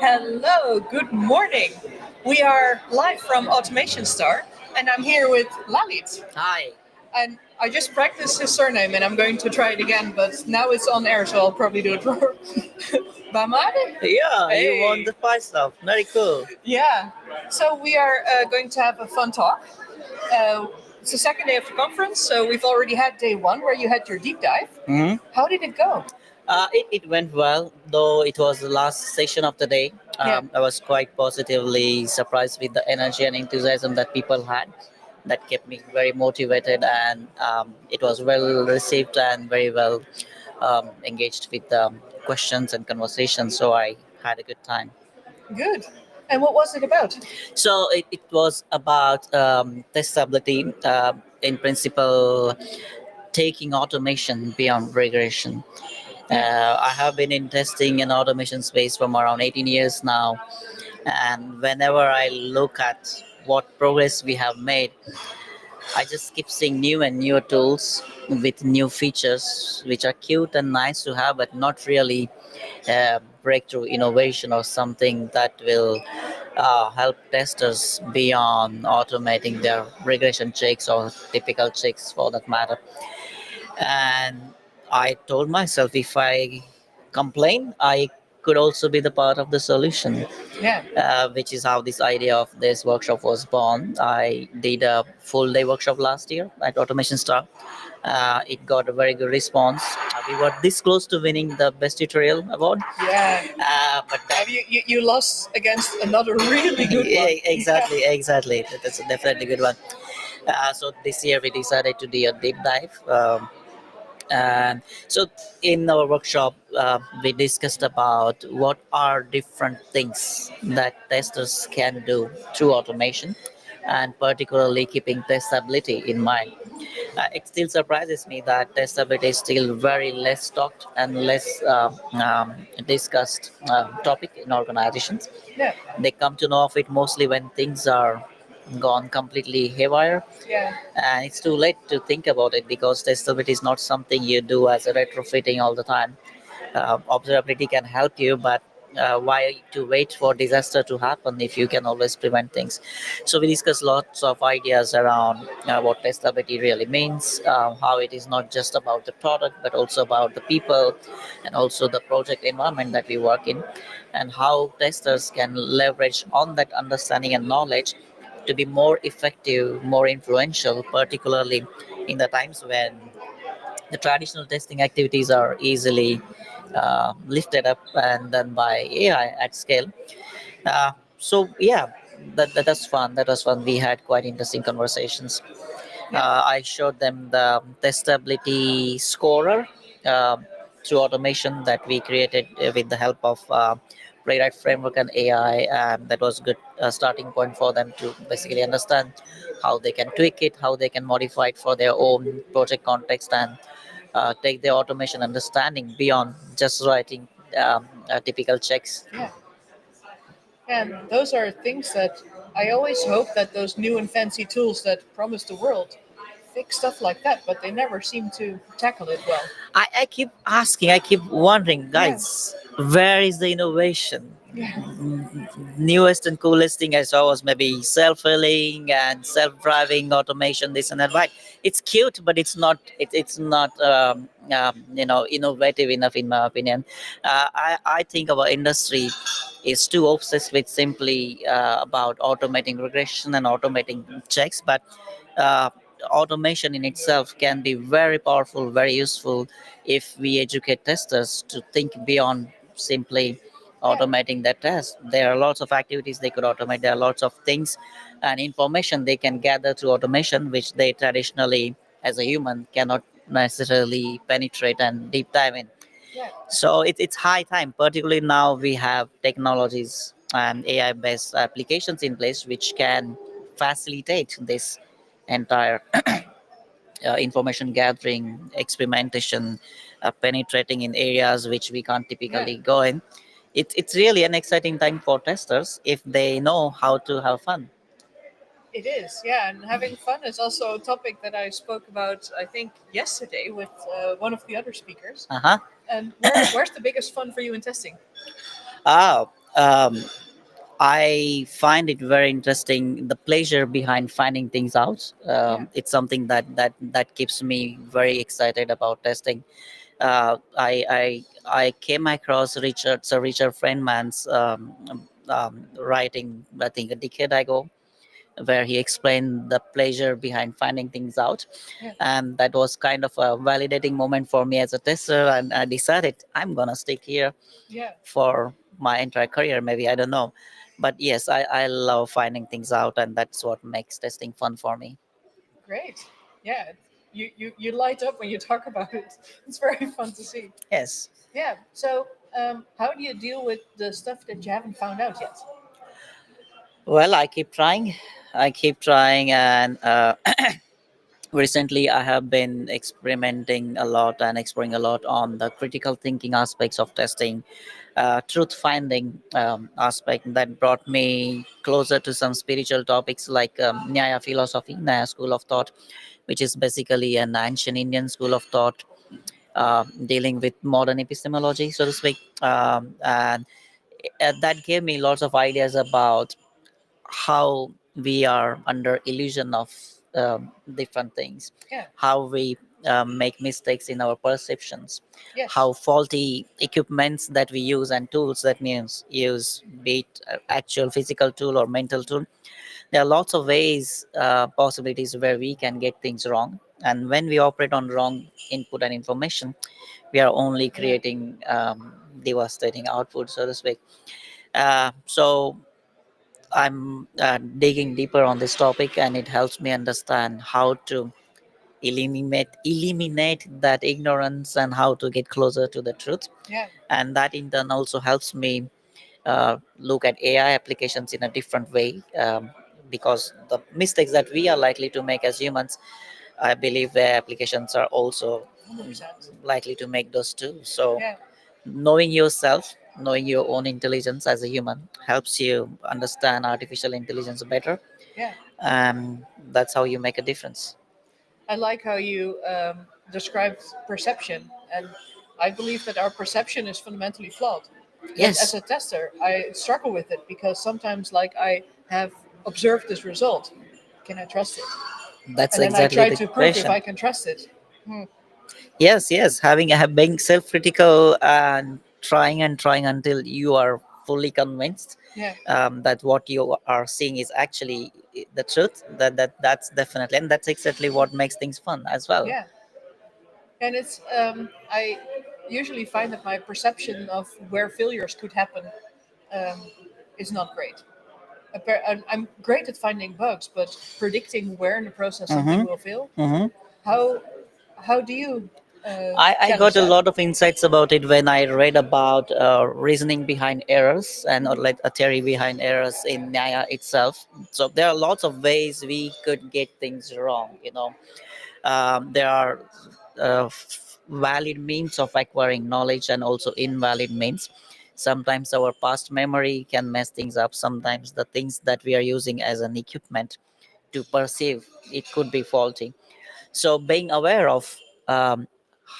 Hello, good morning. We are live from Automation Star, and I'm here with Lalit. Hi. And I just practiced his surname, and I'm going to try it again, but now it's on air, so I'll probably do it wrong. Bhamare? Yeah, you won Hey. the five stuff. Very cool. Yeah. So we are going to have a fun talk. It's the second day of the conference, so we've already had day one where you had your deep dive. hmm How did it go? it went well, though it was the last session of the day. Yeah. I was quite positively surprised with the energy and enthusiasm that people had. That kept me very motivated, and it was well received and very well engaged with questions and conversations. So I had a good time. Good. And what was it about? So it was about testability, in principle, taking automation beyond regression. I have been in testing and automation space from around 18 years now, and whenever I look at what progress we have made, I just keep seeing new and newer tools with new features, which are cute and nice to have, but not really breakthrough innovation or something that will help testers beyond automating their regression checks or typical checks for that matter. And I told myself if I complain, I could also be the part of the solution, Yeah. which is how this idea of this workshop was born. I did a full day workshop last year at Automation Star. It got a very good response. We were this close to winning the Best Tutorial Award, Yeah. but then You lost against another really good one. yeah, exactly. That's a definitely good one. So this year we decided to do a deep dive. And so in our workshop, we discussed about what are different things that testers can do through automation, and particularly keeping testability in mind. It still surprises me that testability is still very less talked and less discussed topic in organizations. Yeah. They come to know of it mostly when things are gone completely haywire, Yeah. and it's too late to think about it because testability is not something you do as a retrofitting all the time. Observability can help you, but why to wait for disaster to happen if you can always prevent things? So we discuss lots of ideas around what testability really means, how it is not just about the product but also about the people and also the project environment that we work in, and how testers can leverage on that understanding and knowledge to be more effective, more influential, particularly in the times when the traditional testing activities are easily lifted up and done by AI at scale. So yeah, that was fun. That was fun. We had quite interesting conversations. I showed them the testability scorer uh, through automation that we created with the help of Playwright framework and AI, and that was good starting point for them to basically understand how they can tweak it, how they can modify it for their own project context, and take their automation understanding beyond just writing typical checks. Yeah. And those are things that I always hope that those new and fancy tools that promise the world fix stuff like that, but they never seem to tackle it well. I keep asking, I keep wondering, Yeah. guys, where is the innovation? Yeah. Newest and coolest thing I saw was maybe self-healing and self-driving automation, this and that. Right? It's cute, but it's not innovative enough in my opinion. I think our industry is too obsessed with simply about automating regression and automating checks, but uh, automation in itself can be very powerful, very useful if we educate testers to think beyond simply automating their test. There are lots of activities they could automate. There are lots of things and information they can gather through automation, which they traditionally, as a human, cannot necessarily penetrate and deep dive in. Yeah. So it's high time, particularly now we have technologies and AI based applications in place which can facilitate this entire information gathering, experimentation, penetrating in areas which we can't typically go in. It's really an exciting time for testers if they know how to have fun. It is, yeah, and having fun is also a topic that I spoke about, I think, yesterday with one of the other speakers. Uh huh. And where's the biggest fun for you in testing? Ah, Um, I find it very interesting the pleasure behind finding things out. It's something that keeps me very excited about testing. I came across Richard Feynman's writing, I think a decade ago, where he explained the pleasure behind finding things out, Yeah. and that was kind of a validating moment for me as a tester. And I decided I'm gonna stick here Yeah. for my entire career. Maybe, I don't know, but yes, I love finding things out, and that's what makes testing fun for me. Great. Yeah. You light up when you talk about it. It's very fun to see. Yes. Yeah. So, how do you deal with the stuff that you haven't found out yet? Well, I keep trying, and recently I have been experimenting a lot and exploring a lot on the critical thinking aspects of testing, truth finding aspect that brought me closer to some spiritual topics like Nyaya philosophy, Nyaya school of thought, which is basically an ancient Indian school of thought dealing with modern epistemology, so to speak. And that gave me lots of ideas about how we are under illusion of different things, Yeah. how we make mistakes in our perceptions, Yes. how faulty equipments that we use and tools that we use, be it actual physical tool or mental tool. There are lots of ways, possibilities where we can get things wrong, and when we operate on wrong input and information, we are only Yeah. creating devastating output, so to speak. So I'm digging deeper on this topic, and it helps me understand how to eliminate that ignorance and how to get closer to the truth. Yeah. And that in turn also helps me look at AI applications in a different way, because the mistakes that we are likely to make as humans, I believe the applications are also 100%. likely to make those too. So Yeah. knowing yourself, knowing your own intelligence as a human helps you understand artificial intelligence better, Yeah. and that's how you make a difference. I like how you described perception, and I believe that our perception is fundamentally flawed. But as Yes, a tester, I struggle with it because sometimes, like, I have observed this result. Can I trust it? that's And then I exactly try the to prove if question. I can trust it. Hmm. Yes, have being self-critical and trying until you are fully convinced Yeah. that what you are seeing is actually the truth. That's definitely, and that's exactly what makes things fun as well. Yeah. And it's I usually find that my perception of where failures could happen um, is not great. I'm great at finding bugs, but predicting where in the process something Mm-hmm. will fail. Mm-hmm. How how do you I challenge got a that? lot of insights about it when I read about reasoning behind errors, and or like a theory behind errors in Nyaya itself. So there are lots of ways we could get things wrong. There are valid means of acquiring knowledge and also invalid means. Sometimes our past memory can mess things up. Sometimes the things that we are using as an equipment to perceive it could be faulty. So being aware of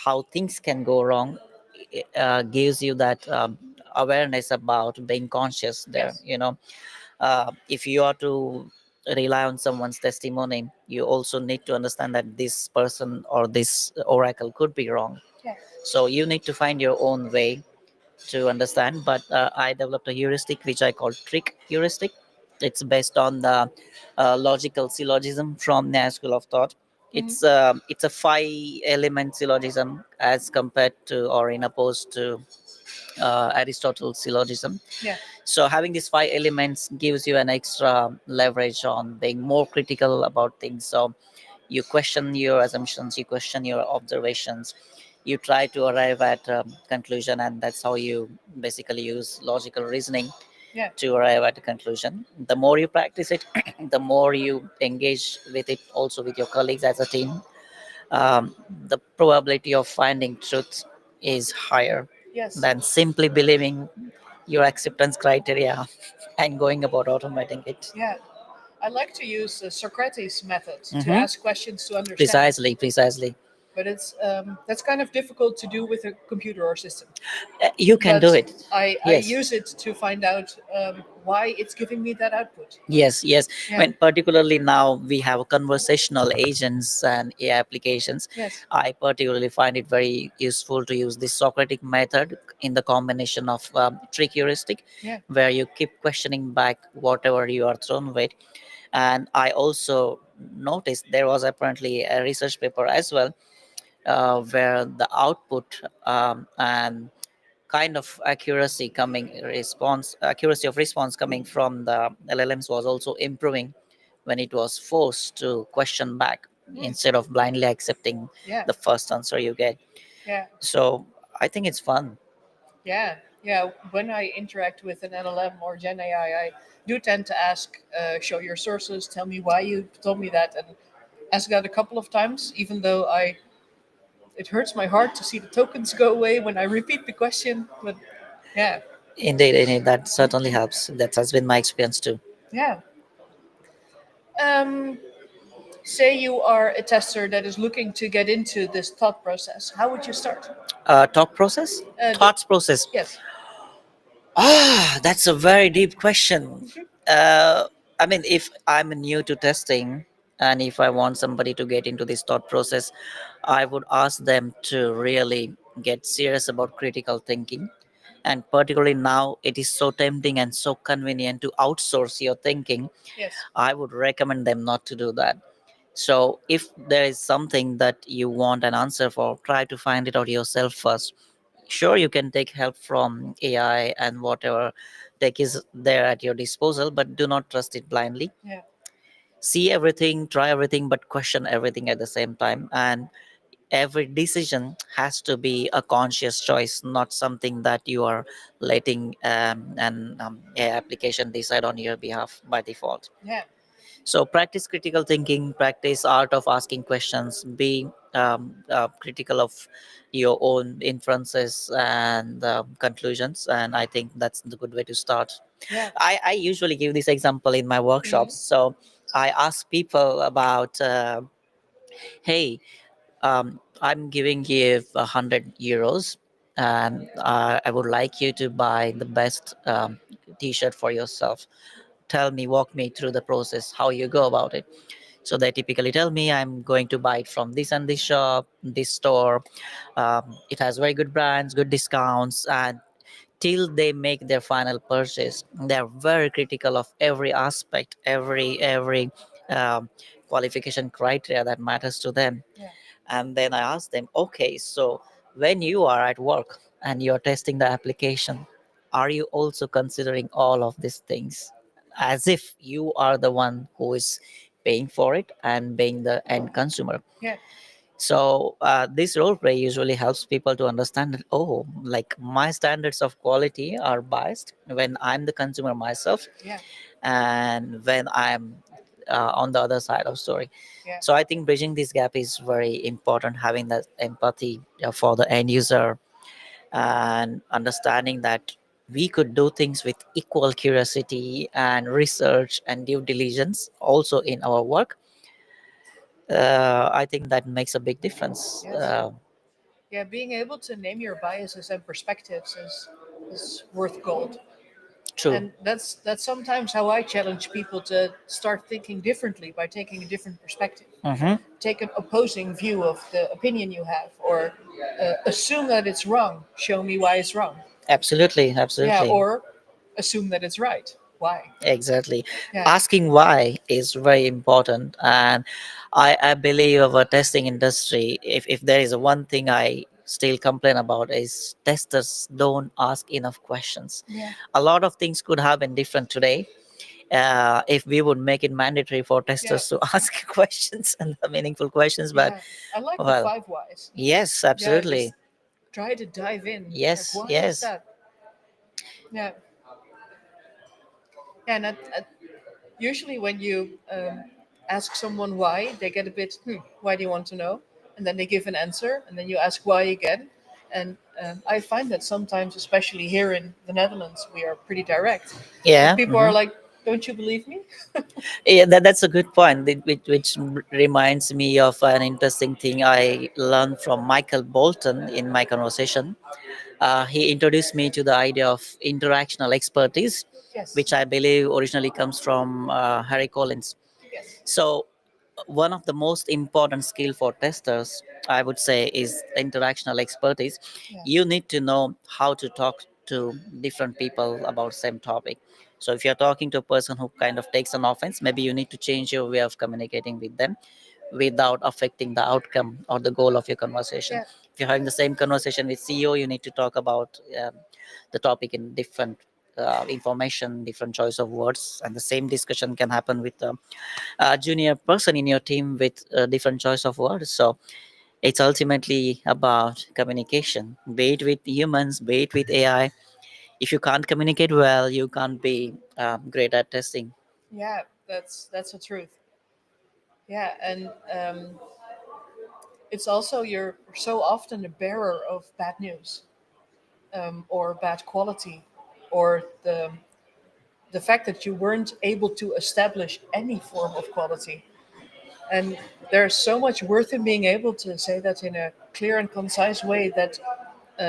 how things can go wrong gives you that awareness about being conscious there. Yes. If you are to rely on someone's testimony, you also need to understand that this person or this oracle could be wrong. Yeah. So you need to find your own way to understand. But I developed a heuristic which I call trick heuristic. It's based on the logical syllogism from Naya School of Thought. Hmm. It's a 5 element syllogism as compared to or in opposed to Aristotle's syllogism. Yeah. So having these 5 elements gives you an extra leverage on being more critical about things. So you question your assumptions, you question your observations, you try to arrive at a conclusion, and that's how you basically use logical reasoning Yeah. to arrive at a conclusion. The more you practice it, the more you engage with it also with your colleagues as a team, the probability of finding truth is higher Yes. than simply believing your acceptance criteria and going about automating it. Yeah. I like to use the Socrates method to Hmm. ask questions to understand. Precisely. but it's that's kind of difficult to do with a computer or system. You can do But it. I Yes. use it to find out why it's giving me that output. Yes, yes. Yeah. When particularly now we have conversational agents and AI applications, Yes. I particularly find it very useful to use the Socratic method in the combination of trick heuristic, Yeah. where you keep questioning back whatever you are thrown with. And I also noticed there was apparently a research paper as well, where the output and kind of accuracy of response coming from the LLMs was also improving when it was forced to question back instead of blindly accepting Yeah. the first answer you get. Yeah. So I think it's fun. Yeah. Yeah. When I interact with an LLM or Gen AI, I do tend to ask, show your sources, tell me why you told me that, and ask that a couple of times, even though it hurts my heart to see the tokens go away when I repeat the question. But yeah. Indeed, indeed, that certainly helps. That has been my experience too. Yeah. Um, Say you are a tester that is looking to get into this thought process. How would you start? Thought process, The, thoughts process. yes. That's a very deep question. I mean, if I'm new to testing and if I want somebody to get into this thought process, I would ask them to really get serious about critical thinking. And particularly now, it is so tempting and so convenient to outsource your thinking. Yes. I would recommend them not to do that. So, if there is something that you want an answer for, try to find it out yourself first. Sure, you can take help from AI and whatever tech is there at your disposal, but do not trust it blindly. Yeah. See everything, try everything, but question everything at the same time. And every decision has to be a conscious choice, not something that you are letting an AI application decide on your behalf by default. Yeah. So practice critical thinking, practice art of asking questions, be critical of your own inferences and conclusions. And I think that's the good way to start. Yeah. I usually give this example in my workshops. So I ask people about, hey, I'm giving you 100 euros, and I would like you to buy the best T-shirt for yourself. Tell me, walk me through the process, how you go about it. So they typically tell me I'm going to buy it from this and this shop, this store. It has very good brands, good discounts, and till they make their final purchase, they're very critical of every aspect, every um, qualification criteria that matters to them. Yeah. And then I ask them, okay, so when you are at work and you're testing the application, are you also considering all of these things as if you are the one who is paying for it and being the end consumer? Yeah. So this role play usually helps people to understand that, oh, like my standards of quality are biased when I'm the consumer myself Yeah. and when I'm on the other side of story. Yeah. So I think bridging this gap is very important, having that empathy for the end user and understanding that we could do things with equal curiosity and research and due diligence also in our work. I think that makes a big difference. Yes. Yeah. Being able to name your biases and perspectives is worth gold. True. And that's sometimes how I challenge people to start thinking differently by taking a different perspective. Hmm. Take an opposing view of the opinion you have, or assume that it's wrong. Show me why it's wrong. Absolutely, Yeah. absolutely. Or assume that it's right. Why? Exactly. Yeah. Asking why is very important. And I believe our testing industry, if there is one thing I still complain about is testers don't ask enough questions. Yeah. A lot of things could have been different today if we would make it mandatory for Yeah. testers to ask questions and meaningful questions. But Yeah. I like the well, 5 whys. yes, Yeah. absolutely. Just try to dive in. Like, Yes, why is yes. that? Yeah. Yeah. And usually when you ask someone why, they get a bit, why do you want to know? And then they give an answer, and then you ask why again. And I find that sometimes, especially here in the Netherlands, we are pretty direct. But Yeah. people are like, Don't you believe me? Yeah, that's a good point, which reminds me of an interesting thing I learned from Michael Bolton in my conversation. He introduced me to the idea of interactional expertise, Yes. which I believe originally comes from Harry Collins. Yes. So, one of the most important skill for testers, I would say, is interactional expertise. Yeah. You need to know how to talk to different people about same topic. So if you're talking to a person who kind of takes an offense, maybe you need to change your way of communicating with them without affecting the outcome or the goal of your conversation. Yeah. If you're having the same conversation with CEO, you need to talk about the topic in different information, different choice of words, and the same discussion can happen with a junior person in your team with a different choice of words. So it's ultimately about communication, be it with humans, be it with AI. If you can't communicate well, you can't be great at testing. Yeah. That's the truth. Yeah, and it's also you're so often the bearer of bad news, or bad quality, or the fact that you weren't able to establish any form of quality. And there's so much worth in being able to say that in a clear and concise way that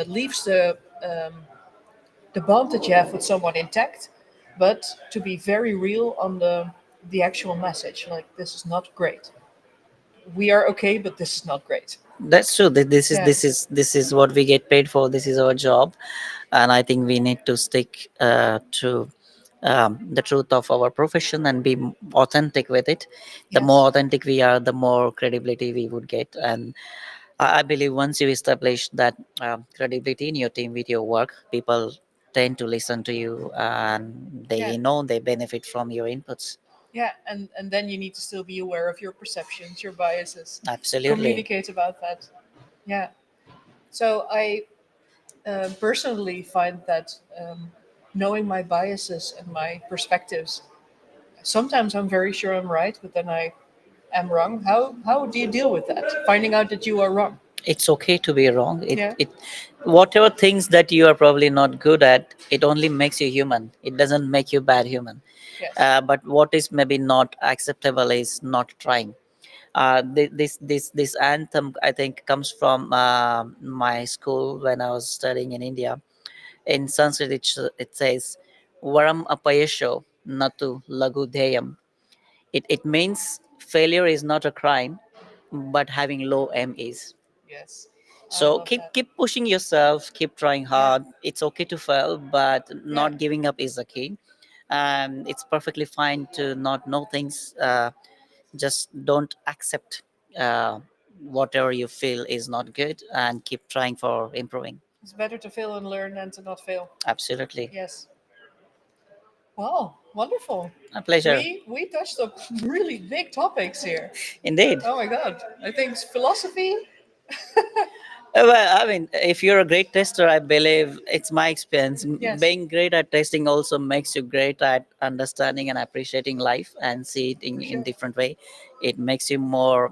leaves the bond that you have with someone intact, but to be very real on the actual message. Like, this is not great. We are okay, but this is not great. That's true. This is Yeah. this is what we get paid for. This is our job, and I think we need to stick to the truth of our profession and be authentic with it. The Yes. more authentic we are, the more credibility we would get. And I believe once you establish that credibility in your team with your work, people tend to listen to you and Yeah. they know they benefit from your inputs. Yeah, and then you need to still be aware of your perceptions, your biases. Absolutely. Communicate about that. Yeah. So I personally find that knowing my biases and my perspectives, sometimes I'm very sure I'm right, but then I am wrong. How do you deal with that? Finding out that you are wrong. It's okay to be wrong. Yeah. It whatever things that you are probably not good at, it only makes you human. It doesn't make you bad human. Yes. But what is maybe not acceptable is not trying. This anthem, I think, comes from my school when I was studying in India. In Sanskrit, it says, "Varam apayasho natu lagu dheyam." It means failure is not a crime, but having low aim is. Yes. I So love keep that. keep pushing yourself, keep trying Yeah. hard. It's okay to fail, but Yeah. not giving up is the key. It's perfectly fine to not know things. Just don't accept whatever you feel is not good, and keep trying for improving. It's better to fail and learn than to not fail. Absolutely. Yes. Wow, wonderful. A pleasure. We touched on really big topics here. Indeed. Oh my god. I think philosophy. Well, I mean, if you're a great tester, I believe it's my experience. Yes. Being great at testing also makes you great at understanding and appreciating life and see it For in sure. different way. It makes you more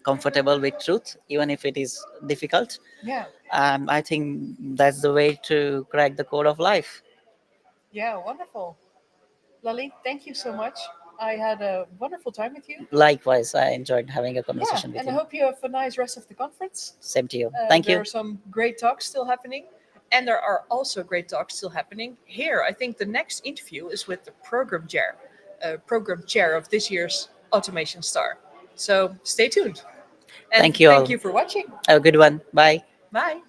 comfortable with truth, even if it is difficult. Yeah. I think that's the way to crack the code of life. Yeah, wonderful. Lalit, thank you so much. I had a wonderful time with you. Likewise, I enjoyed having a Yeah, conversation with and I you. hope you have a nice rest of the conference. Same to you. Thank There you. are some great talks still happening, and there are also great talks still happening here. I think the next interview is with the program chair of this year's Automation Star. So stay tuned, and Thank you thank all. you for watching. Have a good one. Bye. Bye.